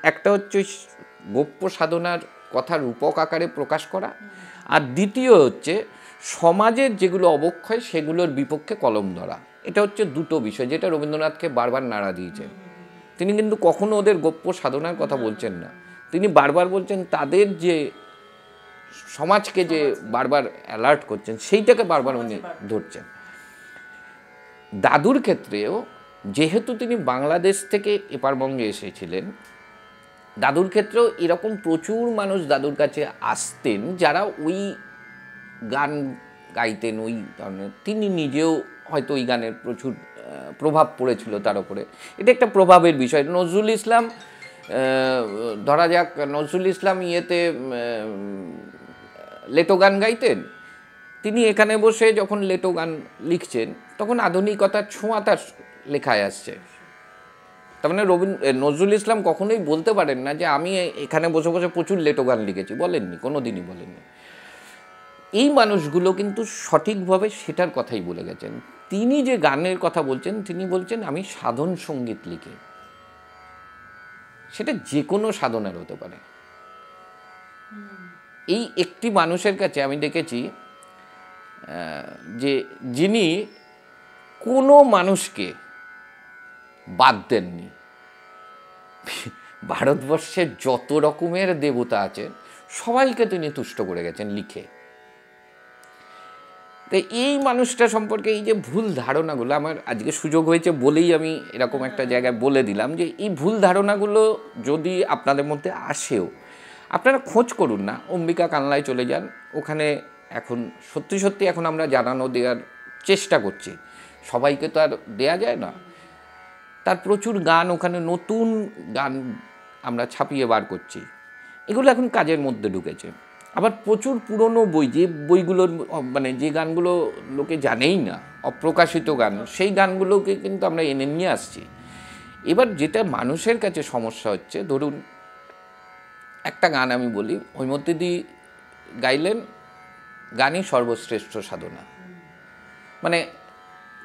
একটা হচ্ছে গোপ্য সাধনার কথা রূপক আকারে প্রকাশ করা, আর দ্বিতীয় হচ্ছে সমাজের যেগুলো অবক্ষয় সেগুলোর বিপক্ষে কলম ধরা। এটা হচ্ছে দুটো বিষয় যেটা রবীন্দ্রনাথকে বারবার নাড়া দিয়েছেন। তিনি কিন্তু কখনো ওদের গোপ্য সাধনার কথা বলছেন না, তিনি বারবার বলছেন তাদের যে সমাজকে যে বারবার অ্যালার্ট করছেন সেইটাকে বারবার উনি ধরছেন। দাদুর ক্ষেত্রেও যেহেতু তিনি বাংলাদেশ থেকে এপারবঙ্গে এসেছিলেন, দাদুর ক্ষেত্রেও এরকম প্রচুর মানুষ দাদুর কাছে আসতেন যারা ওই গান গাইতেন ওই ধরনের। তিনি নিজেও হয়তো ওই গানের প্রচুর প্রভাব পড়েছিল তার উপরে, এটা একটা প্রভাবের বিষয়। নজরুল ইসলাম, ধরা যাক নজরুল ইসলাম লেটো গান গাইতেন, তিনি এখানে বসে যখন লেটো গান লিখছেন তখন আধুনিকতার ছোঁয়া তার লেখায় আসছে। তার মানে নজরুল ইসলাম কখনোই বলতে পারেন না যে আমি এখানে বসে বসে প্রচুর লেটো গান লিখেছি, বলেননি, কোনো দিনই বলেননি। এই মানুষগুলো কিন্তু সঠিকভাবে সেটার কথাই বলে গেছেন। তিনি যে গানের কথা বলছেন, তিনি বলছেন আমি সাধন সঙ্গীত লিখি, সেটা যে কোনো সাধনার হতে পারে। এই একটি মানুষের কাছে আমি দেখেছি যে যিনি কোনো মানুষকে বাদ দেননি। ভারতবর্ষের যত রকমের দেবতা আছেন সবাইকে তিনি তুষ্ট করে গেছেন লিখে। তো এই মানুষটা সম্পর্কে এই যে ভুল ধারণাগুলো, আমার আজকে সুযোগ হয়েছে বলেই আমি এরকম একটা জায়গায় বলে দিলাম যে এই ভুল ধারণাগুলো যদি আপনাদের মধ্যে আসেও, আপনারা খোঁজ করুন না, অম্বিকা কানলায় চলে যান। ওখানে এখন সত্যি সত্যি এখন আমরা জানানো দেওয়ার চেষ্টা করছি, সবাইকে তো আর দেয়া যায় না। তার প্রচুর গান, ওখানে নতুন গান আমরা ছাপিয়ে বার করছি, এগুলো এখন কাজের মধ্যে ঢুকেছে। আবার প্রচুর পুরনো বই, যে বইগুলোর মানে যে গানগুলো লোকে জানেই না, অপ্রকাশিত গান, সেই গানগুলোকে কিন্তু আমরা এনে নিয়ে আসছি। এবার যেটা মানুষের কাছে সমস্যা হচ্ছে, ধরুন একটা গান আমি বলি, হৈমন্তীদি গাইলেন গানই সর্বশ্রেষ্ঠ সাধনা, মানে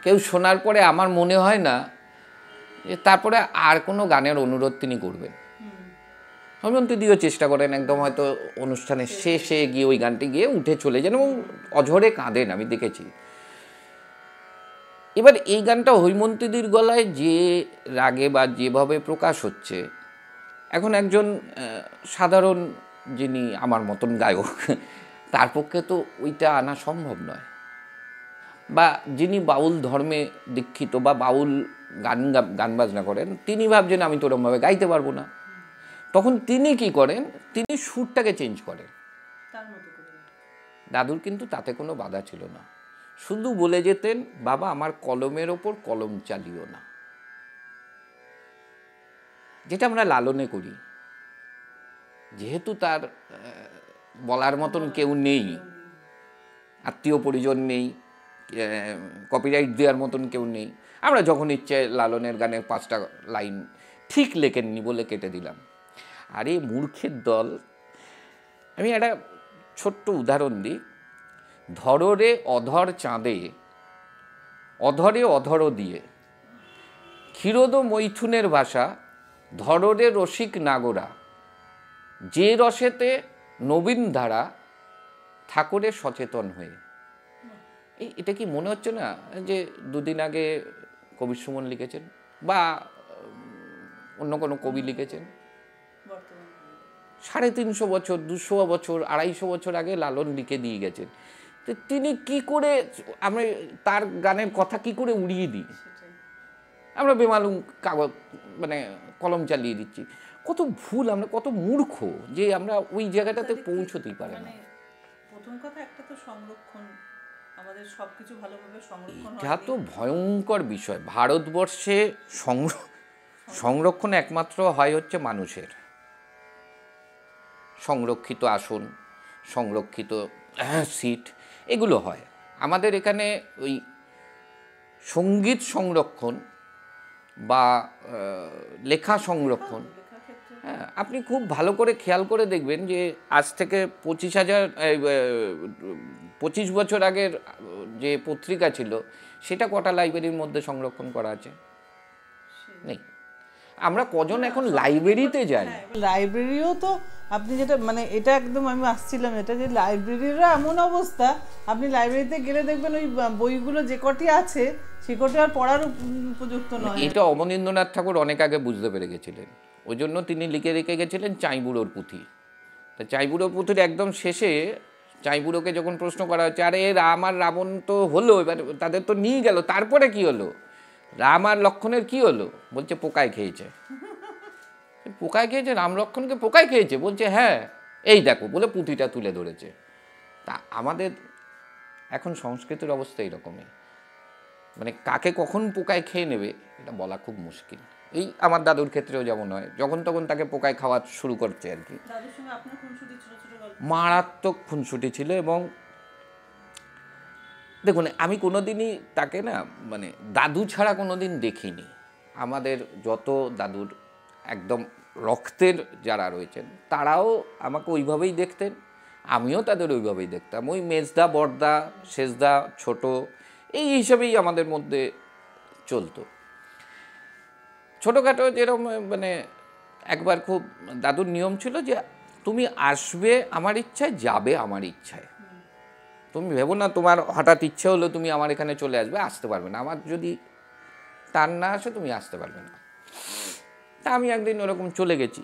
কেউ শোনার পরে আমার মনে হয় না যে তারপরে আর কোনো গানের অনুরোধ তিনি করবেন। হৈমন্তীদিও চেষ্টা করেন, একদম হয়তো অনুষ্ঠানের শেষে গিয়ে ওই গানটি গিয়ে উঠে চলে যান এবং অঝরে কাঁদেন, আমি দেখেছি। এবার এই গানটা হৈমন্তীদির গলায় যে রাগে বা যেভাবে প্রকাশ হচ্ছে, এখন একজন সাধারণ যিনি আমার মতন গায়ক, তার পক্ষে তো ওইটা আনা সম্ভব নয়। বা যিনি বাউল ধর্মে দীক্ষিত বা বাউল গান বাজনা করেন, তিনি ভাবছেন আমি তো ওরমভাবে গাইতে পারবো না। তখন তিনি কি করেন, তিনি সুরটাকে চেঞ্জ করেন। দাদুর কিন্তু তাতে কোনো বাধা ছিল না, শুধু বলে যেতেন বাবা আমার কলমের ওপর কলম চালিও না, যেটা আমরা লালনে করি। যেহেতু তার বলার মতন কেউ নেই, আত্মীয় পরিজন নেই, কপিরাইট দেওয়ার মতন কেউ নেই, আমরা যখন ইচ্ছে লালনের গানের 5টা লাইন ঠিক লেখেননি বলে কেটে দিলাম। আরে মূর্খের দল, আমি একটা ছোট্ট উদাহরণ দিই। ধররে অধর চাঁদে অধরে অধর দিয়ে, ক্ষীরোদ মৈথুনের ভাষা ধররে রসিক নাগরা, যে রসেতে নবীন ধারা ঠাকুরের সচেতন হয়ে। এটা কি মনে হচ্ছে না যে দুদিন আগে কবির সুমন লিখেছেন বা অন্য কোনো কবি লিখেছেন? 350 বছর, 200 বছর, 250 বছর আগে লালন লিখে দিয়ে গেছেন। তো তিনি কি করে, আমরা তার গানের কথা কি করে উড়িয়ে দিই? আমরা বেমালুম কাগজ মানে কলম চালিয়ে দিচ্ছি। কত ভুল, আমরা কত মূর্খ যে আমরা ওই জায়গাটাতে পৌঁছতেই পারি না। প্রথম কথা একটা তো সংরক্ষণ, আমাদের সবকিছু ভালোভাবে সংরক্ষণ হয়। এটা তো ভয়ঙ্কর বিষয়। ভারতবর্ষে সংরক্ষণ একমাত্র হয় হচ্ছে মানুষের। সংরক্ষিত আসন, সংরক্ষিত সিট, এগুলো হয়। আমাদের এখানে ওই সঙ্গীত সংরক্ষণ বা লেখা সংরক্ষণ, হ্যাঁ, আপনি খুব ভালো করে খেয়াল করে দেখবেন যে আজ থেকে 25 বছর আগের যে পত্রিকা ছিল সেটা কটা লাইব্রেরির মধ্যে সংরক্ষণ করা আছে? নেই। আমরা কজন এখন লাইব্রেরিতে যাই? লাইব্রেরিও তো আপনি যেটা মানে এটা একদম আমি আসছিলাম এটা যে লাইব্রেরিরও এমন অবস্থা, আপনি লাইব্রেরিতে গেলে দেখবেন ওই বইগুলো যে কটি আছে সে কটি আর পড়ার উপযুক্ত নয়। এটা অবনীন্দ্রনাথ ঠাকুর অনেক আগে বুঝতে পেরে গেছিলেন, ওই জন্য তিনি লিখে রেখে গেছিলেন চাঁইবুড়োর পুঁথি। তা চাঁইবুড়োর পুঁথির একদম শেষে চাঁইবুড়োকে যখন প্রশ্ন করা হচ্ছে, আরে রাম আর রাবণ তো হলো, এবার তাদের তো নিয়ে গেল, তারপরে কি হলো, রাম আর লক্ষণের কি হলো? বলছে পোকায় খেয়েছে। পোকায় খেয়েছে? রাম লক্ষণকে পোকায় খেয়েছে? বলছে হ্যাঁ, এই দেখো, বলে পুঁথিটা তুলে ধরেছে। তা আমাদের এখন সংস্কৃতির অবস্থা এইরকমই, মানে কাকে কখন পোকায় খেয়ে নেবে এটা বলা খুব মুশকিল। এই আমার দাদুর ক্ষেত্রেও যেমন হয়, যখন তখন তাকে পোকায় খাওয়া শুরু করছে আর কি। দাদুর সঙ্গে আপনার খুনসুটি ছোট ছোট গল্প? মারাত্মক খুনসুটি ছিল। এবং দেখুন, আমি কোনোদিনই তাকে না মানে দাদু ছাড়া কোনোদিন দেখিনি। আমাদের যত দাদুর একদম রক্তের যারা রয়েছেন তারাও আমাকে ওইভাবেই দেখতেন, আমিও তাদের ওইভাবেই দেখতাম। ওই মেজদা, বড়দা, শেষদা, ছোট, এই হিসাবেই আমাদের মধ্যে চলতো। ছোটোখাটো যেরকম মানে একবার খুব দাদুর নিয়ম ছিল যে তুমি আসবে আমার ইচ্ছায়, যাবে আমার ইচ্ছায়। তুমি ভেবো না তোমার হঠাৎ ইচ্ছে হলো তুমি আমার এখানে চলে আসবে, আসতে পারবে না। আমার যদি টান না আসে তুমি আসতে পারবে না। তা আমি একদিন ওরকম চলে গেছি,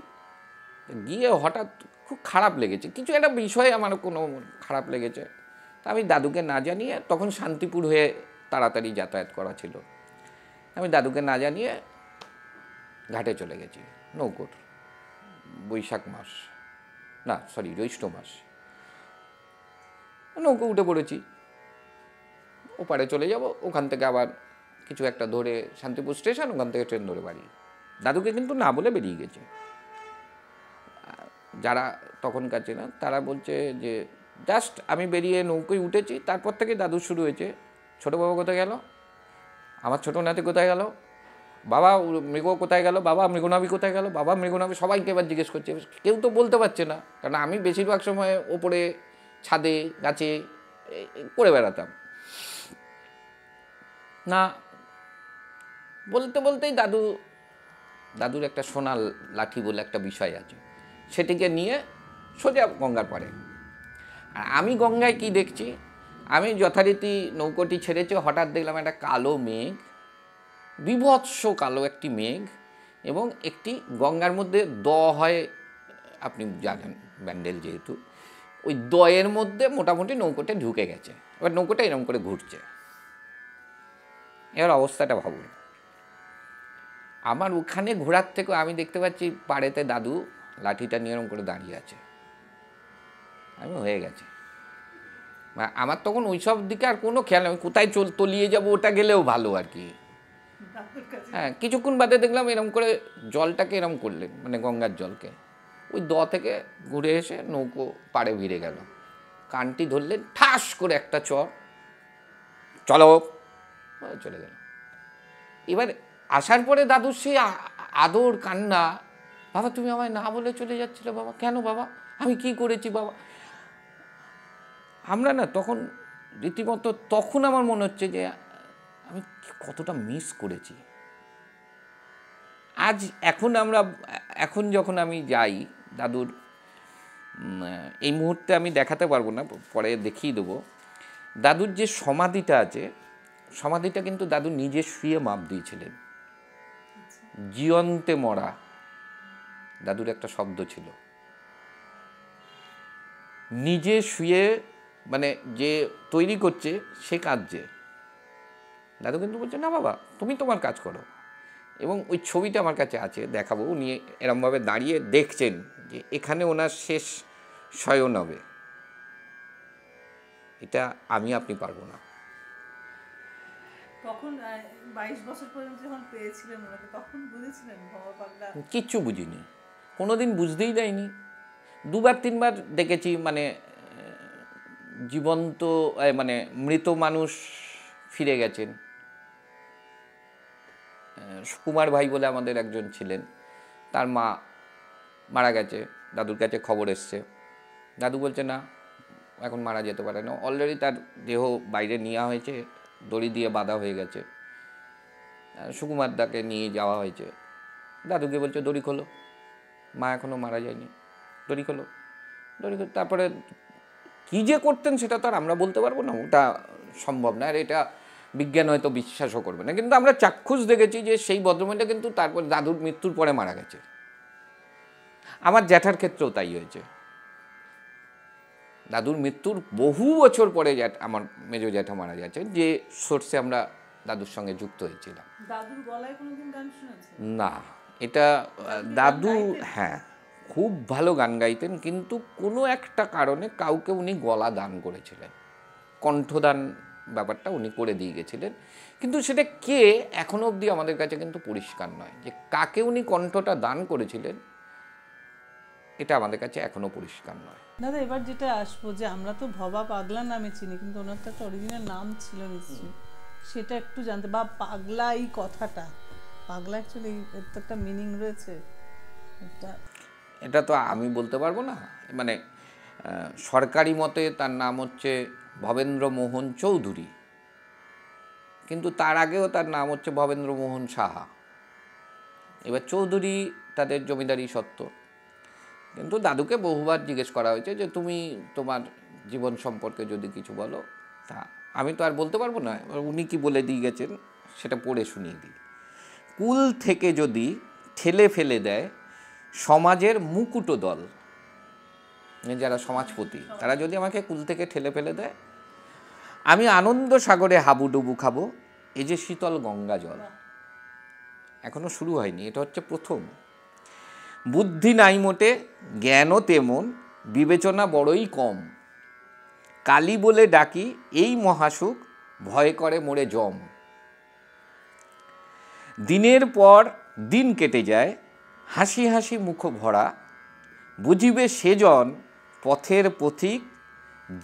গিয়ে হঠাৎ খুব খারাপ লেগেছে, কিছু একটা বিষয়ে আমার কোনো খারাপ লেগেছে। তা আমি দাদুকে না জানিয়ে, তখন শান্তিপুর হয়ে তাড়াতাড়ি যাতায়াত করা ছিল, আমি দাদুকে না জানিয়ে ঘাটে চলে গেছি নৌকোর। বৈশাখ মাস, না সরি জ্যৈষ্ঠ মাস। নৌকো উঠে পড়েছি, ওপারে চলে যাব, ওখান থেকে আবার কিছু একটা ধরে শান্তিপুর স্টেশন, ওখান থেকে ট্রেন ধরে বাড়ি। দাদুকে কিন্তু না বলে বেরিয়ে গেছে। যারা তখনকার চেনা তারা বলছে যে জাস্ট আমি বেরিয়ে নৌকোয় উঠেছি, তারপর থেকে দাদু শুরু হয়েছে, ছোটো বাবা কোথায় গেল, আমার ছোটো নাতি কোথায় গেল, বাবা মৃগ কোথায় গেল, বাবা মৃগনাভি কোথায় গেল, বাবা মৃগনাভি, সবাইকে এবার জিজ্ঞেস করছে। কেউ তো বলতে পারছে না, কারণ আমি বেশিরভাগ সময় ওপরে ছাদে গাছে করে বেড়াতাম না। বলতে বলতেই দাদুর একটা সোনার লাঠি বলে একটা বিষয় আছে, সেটিকে নিয়ে সোজা গঙ্গার পাড়ে। আর আমি গঙ্গায় কি দেখছি, আমি যথারীতি নৌকোটি ছেড়েছে, হঠাৎ দেখলাম একটা কালো মেঘ, বিভৎস কালো একটি মেঘ, এবং একটি গঙ্গার মধ্যে হয়, আপনি জানেন ব্যান্ডেল যেহেতু, ওই দয়ের মধ্যে মোটামুটি নৌকোটা ঢুকে গেছে। এবার নৌকোটা এরকম করে ঘুরছে। এবার অবস্থাটা ভাবুন, আমার ওখানে ঘোরার থেকে আমি দেখতে পাচ্ছি পাড়েতে দাদু লাঠিটা নিয়ে এরকম করে দাঁড়িয়ে আছে। আমি হয়ে গেছে, আমার তখন ওইসব দিকে আর কোনো খেয়াল নেই, কোথায় তলিয়ে যাবো ওটা গেলেও ভালো আর কি। হ্যাঁ, কিছুক্ষণ বাদে দেখলাম এরকম করে জলটাকে এরকম করলেন, মানে গঙ্গার জলকে, ওই থেকে ঘুরে এসে নৌকো পাড়ে ভিড়ে গেল, কানটি ধরলেন, ঠাস করে একটা চর, চলো, চলে গেল। এবার আসার পরে দাদুর সেই আদর কান্না, বাবা তুমি আমায় না বলে চলে যাচ্ছিলে, বাবা কেন বাবা, আমি কি করেছি বাবা। আমরা না তখন রীতিমতো, তখন আমার মনে হচ্ছে যে আমি কতটা মিস করেছি। আজ এখন যখন আমি যাই দাদুর, এই মুহূর্তে আমি দেখাতে পারবো না, পরে দেখিয়ে দেবো, দাদুর যে সমাধিটা আছে, সমাধিটা কিন্তু দাদু নিজে শুয়ে মাপ দিয়েছিলেন। জীবন্তে মরা, দাদুর একটা শব্দ ছিল, নিজে শুয়ে, মানে যে তৈরি করছে সে কাঁদছে, দাদু কিন্তু বলছে না বাবা তুমি তোমার কাজ করো। এবং ওই ছবিটা আমার কাছে আছে, দেখাবো। উনি এরমভাবে দাঁড়িয়ে দেখছেন যে এখানে ওনার শেষ শয়ন হবে, এটা আপনি পারবো না। তখন 22 বছর পর্যন্ত যখন পেয়েছিলেন ওনাকে, তখন বুঝেছিলেন বাবা পাগলা? কিচ্ছু বুঝিনি, কোনোদিন বুঝতেই দেয়নি। দুবার তিনবার দেখেছি, মানে জীবন্ত, মানে মৃত মানুষ ফিরে গেছেন। সুকুমার ভাই বলে আমাদের একজন ছিলেন, তার মা মারা গেছে, দাদুর কাছে খবর এসছে, দাদু বলছে না এখন মারা যেতে পারে না, অলরেডি তার দেহ বাইরে নেওয়া হয়েছে, দড়ি দিয়ে বাঁধা হয়ে গেছে, সুকুমার দাকে নিয়ে যাওয়া হয়েছে। দাদুকে বলছে দড়ি খোলো, মা এখনও মারা যায়নি, দড়ি খোলো, দড়ি খোলো। তারপরে কী যে করতেন সেটা তো আর আমরা বলতে পারবো না, ওটা সম্ভব না, আর এটা বিজ্ঞান হয়তো বিশ্বাসও করবে না। কিন্তু আমরা চাক্ষুষ দেখেছি যে সেই ভদ্রমহিলা কিন্তু তারপর দাদুর মৃত্যুর পরে মারা গেছে। আমার জ্যাঠার ক্ষেত্রেও তাই হয়েছে। দাদুর মৃত্যুর বহু বছর পরে আমার মেজো জ্যাঠা মারা গেছে, যে সোর্সে আমরা দাদুর সঙ্গে যুক্ত হয়েছিলাম। দাদুর গলায় কোনোদিন গান শুনেছেন? না, এটা দাদু হ্যাঁ খুব ভালো গান গাইতেন, কিন্তু কোনো একটা কারণে কাউকে উনি গলা দান করেছিলেন, কণ্ঠদান ব্যাপারটা উনি করে দিয়ে গেছিলেন। কিন্তু সেটা কে এখনো অবধি আমাদের কাছে কিন্তু পরিষ্কার নয়, যে কাকে উনি কণ্ঠটা দান করেছিলেন, এটা আমাদের কাছে এখনো পরিষ্কার নয়। দাদা এবার যেটা আসবো, যে আমরা তো ভবা পাগলা নামে চিনি, কিন্তু ওনার তো একটা অরিজিনাল নাম ছিল নিশ্চয়ই, সেটা একটু জানতে, বা পাগলা এই কথাটা, পাগলা অ্যাকচুয়ালি এর তো একটা মিনিং রয়েছে, এটা তো আমি বলতে পারবো না। মানে সরকারি মতে তার নাম হচ্ছে ভবেন্দ্র মোহন চৌধুরী, কিন্তু তার আগেও তার নাম হচ্ছে ভবেন্দ্র মোহন সাহা। এবার চৌধুরী তাদের জমিদারি সত্ত্ব। কিন্তু দাদুকে বহুবার জিজ্ঞেস করা হয়েছে যে তুমি তোমার জীবন সম্পর্কে যদি কিছু বলো, তা আমি তো আর বলতে পারবো না। উনি কি বলে দিয়ে গেছেন সেটা পড়ে শুনিয়ে দিই। কুল থেকে যদি ঠেলে ফেলে দেয় সমাজের মুকুটো দল, যারা সমাজপতি, তারা যদি আমাকে কুল থেকে ঠেলে ফেলে দেয়, আমি আনন্দ সাগরে হাবুডুবু খাবো, এই যে শীতল গঙ্গা জল। এখনো শুরু হয়নি, এটা হচ্ছে প্রথম। বুদ্ধি নাই মোটে, জ্ঞানও তেমন, বিবেচনা বড়ই কম, কালী বলে ডাকি এই মহাসুখ, ভয় করে মোরে জম। দিনের পর দিন কেটে যায়, হাসি হাসি মুখ ভরা, বুঝিবে সেজন পথের পথিক,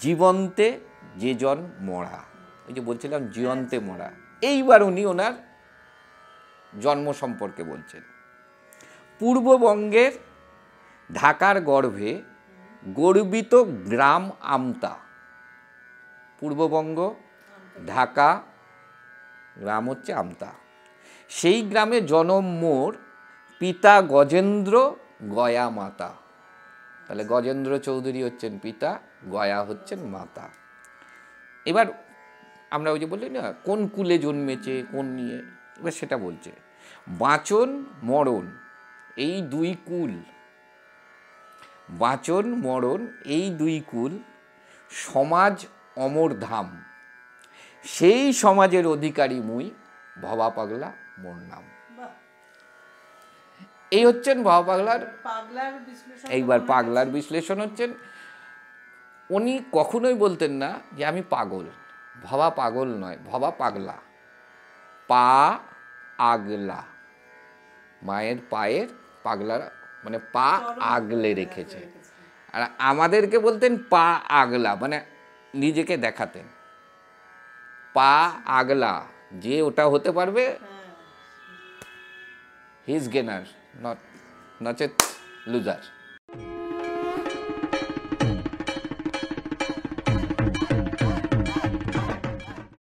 জীবন্তে যেজন মরা। এই যে বলছিলাম জীবন্তে মরা, এইবার উনি ওনার জন্ম সম্পর্কে বলছেন। পূর্ববঙ্গের ঢাকার গর্ভে গর্বিত গ্রাম আমতা। পূর্ববঙ্গ, ঢাকা, গ্রাম হচ্ছে আমতা। সেই গ্রামে জনম মোর, পিতা গজেন্দ্র, গয়া মাতা। তাহলে গজেন্দ্র চৌধুরী হচ্ছেন পিতা, গয়া হচ্ছেন মাতা। এবার আমরা ওই যে বলি না কোন কুলে জন্মেছে কোন নিয়ে, এবার সেটা বলছে। বাঁচন মরণ এই দুই কুল, বাঁচন মরণ এই দুই কুল, সমাজ অমর ধাম, সেই সমাজের অধিকারী মুই, ভবা পাগলা মোর নাম। এই হচ্ছেন ভবা পাগলার, এইবার পাগলার বিশ্লেষণ হচ্ছেন। উনি কখনোই বলতেন না যে আমি পাগল, ভবা পাগল নয়, ভবা পাগলা, পা আগলা, মায়ের পায়ের পাগলা মানে পা আগলে রেখেছে। আর আমাদেরকে বলতেন পা আগলা, মানে নিজেকে দেখাতেন পা আগলা, যে ওটা হতে পারবে হি ইজ গেনার, নচেত লুজার।